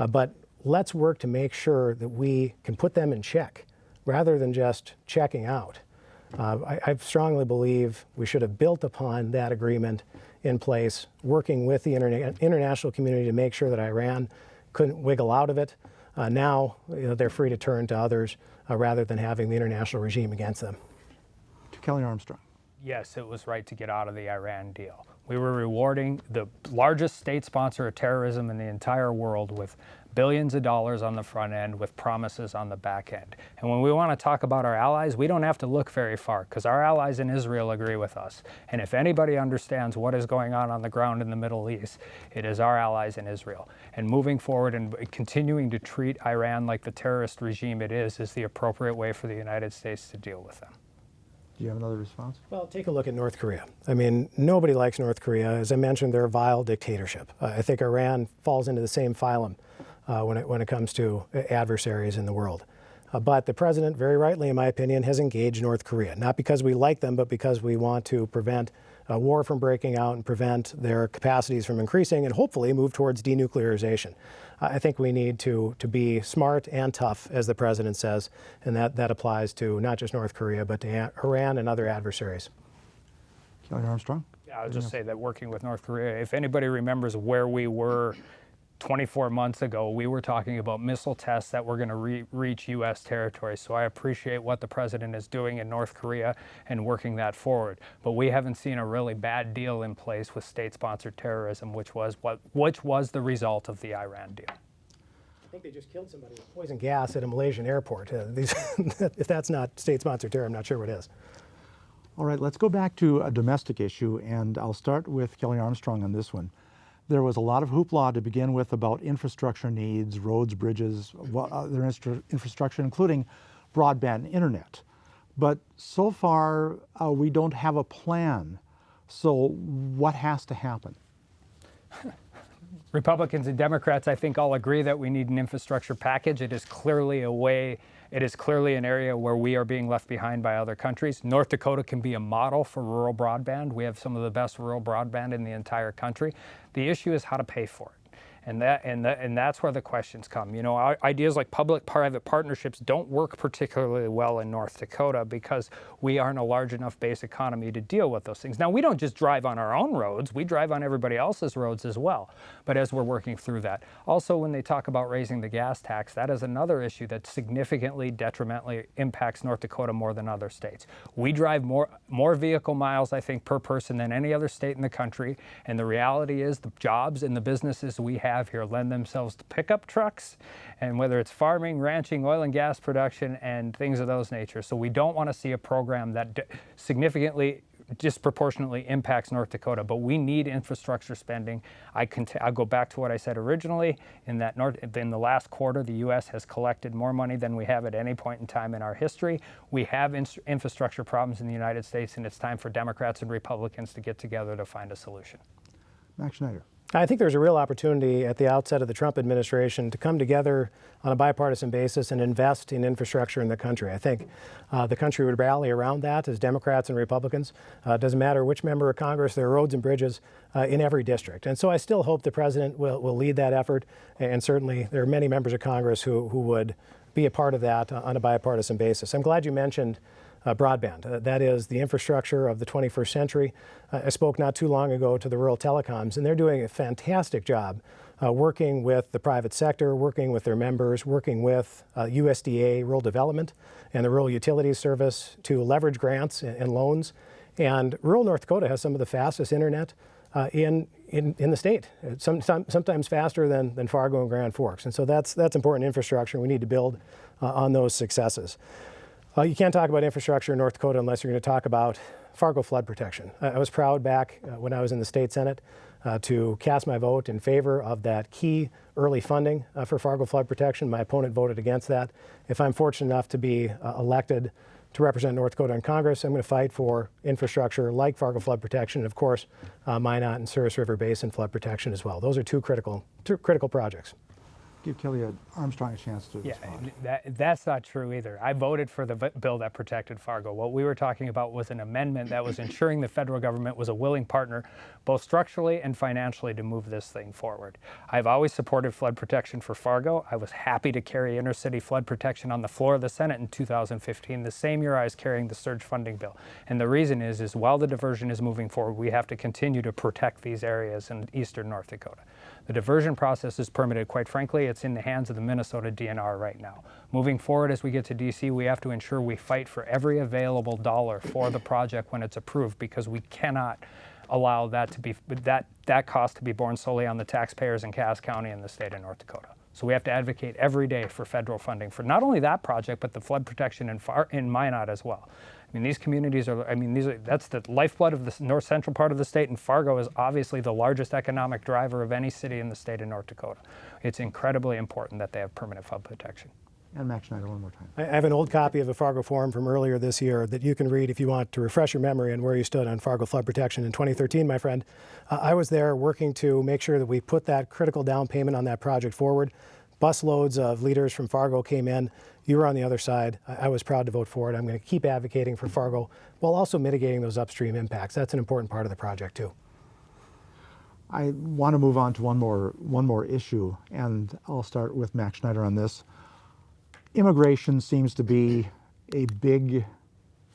But let's work to make sure that we can put them in check rather than just checking out. I strongly believe we should have built upon that agreement in place, working with the international community to make sure that Iran couldn't wiggle out of it. Now they're free to turn to others rather than having the international regime against them. To Kelly Armstrong. Yes, it was right to get out of the Iran deal. We were rewarding the largest state sponsor of terrorism in the entire world with billions of dollars on the front end with promises on the back end. And when we want to talk about our allies, we don't have to look very far, because our allies in Israel agree with us. And if anybody understands what is going on the ground in the Middle East, it is our allies in Israel. And moving forward and continuing to treat Iran like the terrorist regime it is the appropriate way for the United States to deal with them. Do you have another response? Well, take a look at North Korea. I mean, nobody likes North Korea. As I mentioned, they're a vile dictatorship. I think Iran falls into the same phylum when it comes to adversaries in the world. But the president, very rightly in my opinion, has engaged North Korea, not because we like them, but because we want to prevent war from breaking out and prevent their capacities from increasing and hopefully move towards denuclearization. I think we need to be smart and tough, as the president says, and that applies to not just North Korea, but to Iran and other adversaries. Kelly Armstrong? Yeah, I'll just say that working with North Korea, if anybody remembers where we were 24 months ago, we were talking about missile tests that were going to reach U.S. territory. So I appreciate what the president is doing in North Korea and working that forward. But we haven't seen a really bad deal in place with state-sponsored terrorism, which was the result of the Iran deal. I think they just killed somebody with poison gas at a Malaysian airport. If that's not state-sponsored terror, I'm not sure what is. All right, let's go back to a domestic issue, and I'll start with Kelly Armstrong on this one. There was a lot of hoopla to begin with about infrastructure needs, roads, bridges, other infrastructure, including broadband internet. But so far, we don't have a plan. So what has to happen? Republicans and Democrats, I think, all agree that we need an infrastructure package. It is clearly an area where we are being left behind by other countries. North Dakota can be a model for rural broadband. We have some of the best rural broadband in the entire country. The issue is how to pay for it. And that's where the questions come. You know, ideas like public-private partnerships don't work particularly well in North Dakota because we aren't a large enough base economy to deal with those things. Now, we don't just drive on our own roads, we drive on everybody else's roads as well, but as we're working through that. Also, when they talk about raising the gas tax, that is another issue that significantly detrimentally impacts North Dakota more than other states. We drive more vehicle miles, I think, per person than any other state in the country, and the reality is the jobs and the businesses we have here lend themselves to pickup trucks, and whether it's farming, ranching, oil and gas production, and things of those nature. So we don't want to see a program that significantly disproportionately impacts North Dakota, but we need infrastructure spending. I'll go back to what I said originally, in the last quarter, the U.S. has collected more money than we have at any point in time in our history. We have infrastructure problems in the United States, and it's time for Democrats and Republicans to get together to find a solution. Max Schneider. I think there's a real opportunity at the outset of the Trump administration to come together on a bipartisan basis and invest in infrastructure in the country. I think the country would rally around that as Democrats and Republicans. It doesn't matter which member of Congress, there are roads and bridges in every district. And so I still hope the president will lead that effort. And certainly there are many members of Congress who would be a part of that on a bipartisan basis. I'm glad you mentioned broadband. That is the infrastructure of the 21st century. I spoke not too long ago to the rural telecoms, and they're doing a fantastic job working with the private sector, working with their members, working with USDA Rural Development and the Rural Utilities Service to leverage grants and loans. And rural North Dakota has some of the fastest internet in the state, sometimes faster than Fargo and Grand Forks. And so that's important infrastructure. We need to build on those successes. You can't talk about infrastructure in North Dakota unless you're going to talk about Fargo flood protection. I was proud back when I was in the state Senate to cast my vote in favor of that key early funding for Fargo flood protection. My opponent voted against that. If I'm fortunate enough to be elected to represent North Dakota in Congress, I'm going to fight for infrastructure like Fargo flood protection, and of course, Minot and Souris River Basin flood protection as well. Those are two critical projects. Give Kelly Armstrong a chance to respond. That's not true either. I voted for the bill that protected Fargo. What we were talking about was an amendment that was ensuring the federal government was a willing partner, both structurally and financially, to move this thing forward. I've always supported flood protection for Fargo. I was happy to carry intercity flood protection on the floor of the Senate in 2015, the same year I was carrying the surge funding bill. And the reason is while the diversion is moving forward, we have to continue to protect these areas in eastern North Dakota. The diversion process is permitted. Quite frankly, it's in the hands of the Minnesota DNR right now. Moving forward, as we get to DC, we have to ensure we fight for every available dollar for the project when it's approved, because we cannot allow that to be that cost to be borne solely on the taxpayers in Cass County and the state of North Dakota. So we have to advocate every day for federal funding for not only that project, but the flood protection in Minot as well. I mean, these communities that's the lifeblood of the north central part of the state, and Fargo is obviously the largest economic driver of any city in the state of North Dakota. It's incredibly important that they have permanent flood protection. And Max Schneider, one more time. I have an old copy of the Fargo Forum from earlier this year that you can read if you want to refresh your memory on where you stood on Fargo flood protection in 2013, my friend. I was there working to make sure that we put that critical down payment on that project forward. busloads of leaders from Fargo came in. You were on the other side. I was proud to vote for it. I'm going to keep advocating for Fargo while also mitigating those upstream impacts. That's an important part of the project too. I want to move on to one more issue, and I'll start with Max Schneider on this. Immigration seems to be a big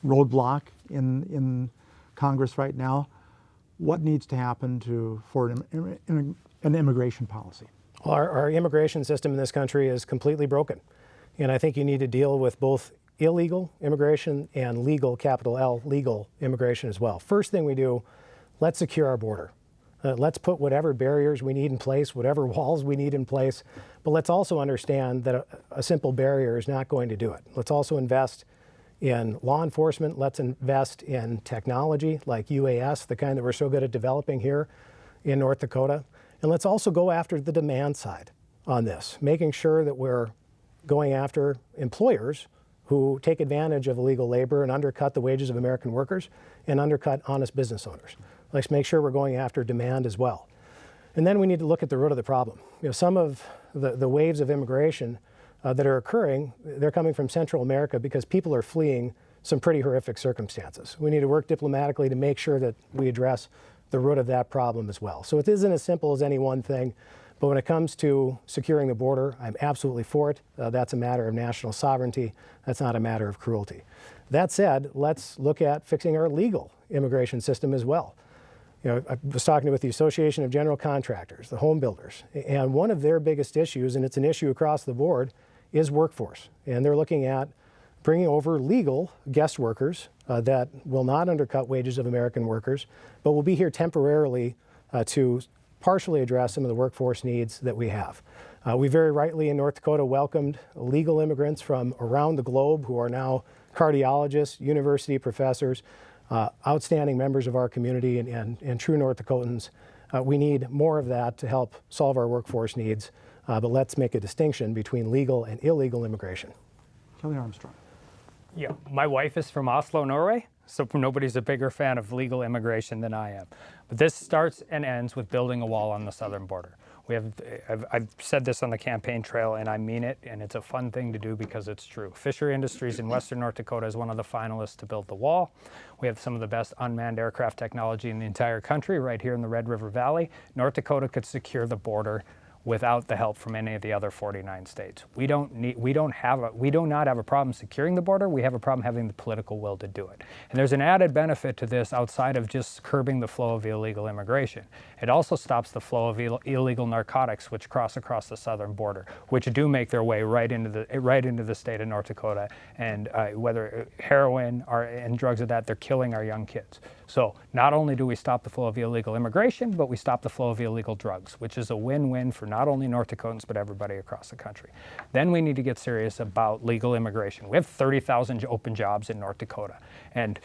roadblock in Congress right now. What needs to happen for an immigration policy? Well, our immigration system in this country is completely broken. And I think you need to deal with both illegal immigration and legal, capital L, legal immigration as well. First thing we do, let's secure our border. Let's put whatever barriers we need in place, whatever walls we need in place, but let's also understand that a simple barrier is not going to do it. Let's also invest in law enforcement. Let's invest in technology like UAS, the kind that we're so good at developing here in North Dakota. And let's also go after the demand side on this, making sure that we're going after employers who take advantage of illegal labor and undercut the wages of American workers and undercut honest business owners. Let's make sure we're going after demand as well. And then we need to look at the root of the problem. Some of the waves of immigration that are occurring, they're coming from Central America because people are fleeing some pretty horrific circumstances. We need to work diplomatically to make sure that we address the root of that problem as well. So it isn't as simple as any one thing, but when it comes to securing the border, I'm absolutely for it. That's a matter of national sovereignty. That's not a matter of cruelty. That said, let's look at fixing our legal immigration system as well. I was talking with the Association of General Contractors, the home builders, and one of their biggest issues, and it's an issue across the board, is workforce. And they're looking at bringing over legal guest workers that will not undercut wages of American workers, but will be here temporarily to partially address some of the workforce needs that we have. We very rightly in North Dakota welcomed legal immigrants from around the globe who are now cardiologists, university professors, outstanding members of our community and true North Dakotans. We need more of that to help solve our workforce needs, but let's make a distinction between legal and illegal immigration. Kelly Armstrong. Yeah, my wife is from Oslo, Norway, so nobody's a bigger fan of legal immigration than I am. But this starts and ends with building a wall on the southern border. I've said this on the campaign trail, and I mean it, and it's a fun thing to do because it's true. Fisher Industries in western North Dakota is one of the finalists to build the wall. We have some of the best unmanned aircraft technology in the entire country right here in the Red River Valley. North Dakota could secure the border without the help from any of the other 49 states. We do not have a problem securing the border. We have a problem having the political will to do it. And there's an added benefit to this outside of just curbing the flow of illegal immigration. It also stops the flow of illegal narcotics which cross across the southern border, which do make their way right into the state of North Dakota. And whether heroin and drugs of that, they're killing our young kids. So not only do we stop the flow of illegal immigration, but we stop the flow of illegal drugs, which is a win-win for not only North Dakotans, but everybody across the country. Then we need to get serious about legal immigration. We have 30,000 open jobs in North Dakota. And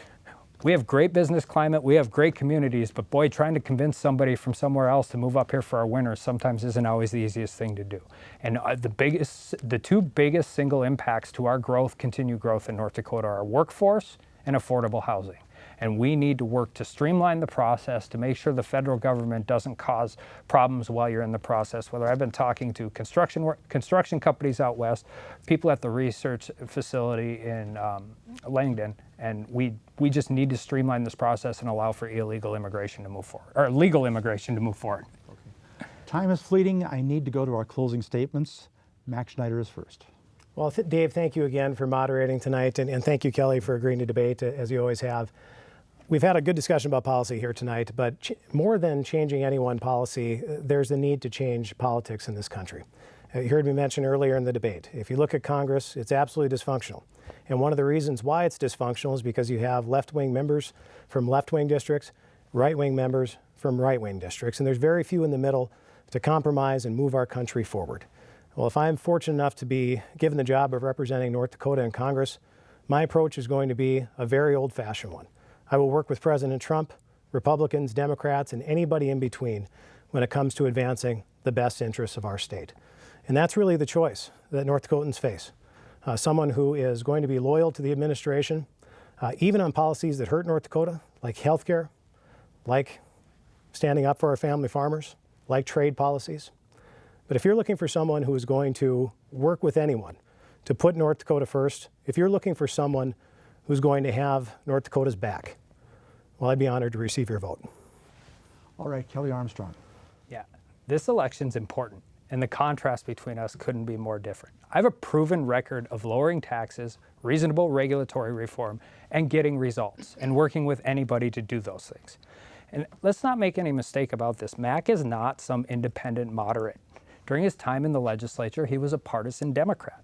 we have great business climate, we have great communities, but boy, trying to convince somebody from somewhere else to move up here for our winters sometimes isn't always the easiest thing to do. And the two biggest single impacts to our continued growth in North Dakota are workforce and affordable housing. And we need to work to streamline the process to make sure the federal government doesn't cause problems while you're in the process. Whether I've been talking to construction companies out west, people at the research facility in Langdon, and we just need to streamline this process and allow for illegal immigration to move forward, or legal immigration to move forward. Okay. Time is fleeting. I need to go to our closing statements. Max Schneider is first. Well, Dave, thank you again for moderating tonight, and thank you, Kelly, for agreeing to debate, as you always have. We've had a good discussion about policy here tonight, but more than changing any one policy, there's a need to change politics in this country. You heard me mention earlier in the debate, if you look at Congress, it's absolutely dysfunctional. And one of the reasons why it's dysfunctional is because you have left-wing members from left-wing districts, right-wing members from right-wing districts, and there's very few in the middle to compromise and move our country forward. Well, if I'm fortunate enough to be given the job of representing North Dakota in Congress, my approach is going to be a very old-fashioned one. I will work with President Trump, Republicans, Democrats, and anybody in between when it comes to advancing the best interests of our state. And that's really the choice that North Dakotans face. Someone who is going to be loyal to the administration, even on policies that hurt North Dakota, like healthcare, like standing up for our family farmers, like trade policies. But if you're looking for someone who is going to work with anyone to put North Dakota first, if you're looking for someone who's going to have North Dakota's back, well, I'd be honored to receive your vote. All right, Kelly Armstrong. Yeah, this election's important, and the contrast between us couldn't be more different. I have a proven record of lowering taxes, reasonable regulatory reform, and getting results, and working with anybody to do those things. And let's not make any mistake about this. Mac is not some independent moderate. During his time in the legislature, he was a partisan Democrat.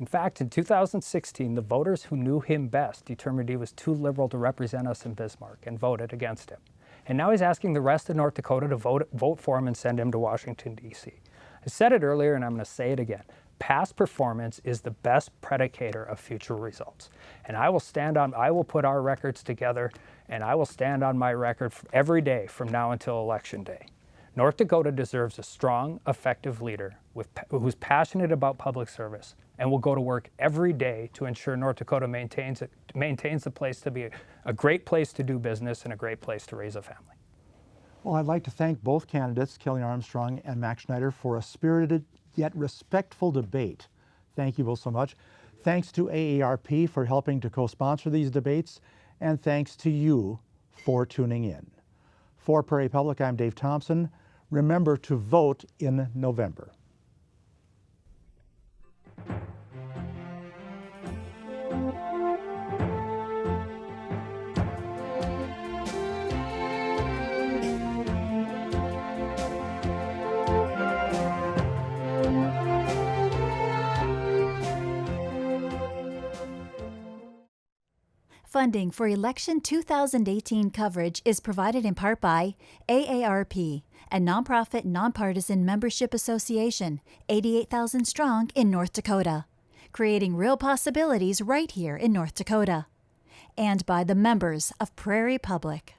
In fact, in 2016, the voters who knew him best determined he was too liberal to represent us in Bismarck and voted against him. And now he's asking the rest of North Dakota to vote for him and send him to Washington, D.C. I said it earlier, and I'm going to say it again. Past performance is the best predicator of future results. And I will put our records together, and I will stand on my record every day from now until Election Day. North Dakota deserves a strong, effective leader who's passionate about public service and will go to work every day to ensure North Dakota maintains the place to be a great place to do business and a great place to raise a family. Well, I'd like to thank both candidates, Kelly Armstrong and Mac Schneider, for a spirited yet respectful debate. Thank you both so much. Thanks to AARP for helping to co-sponsor these debates, and thanks to you for tuning in. For Prairie Public, I'm Dave Thompson. Remember to vote in November. Funding for Election 2018 coverage is provided in part by AARP, a nonprofit, nonpartisan membership association, 88,000 strong in North Dakota, creating real possibilities right here in North Dakota, and by the members of Prairie Public.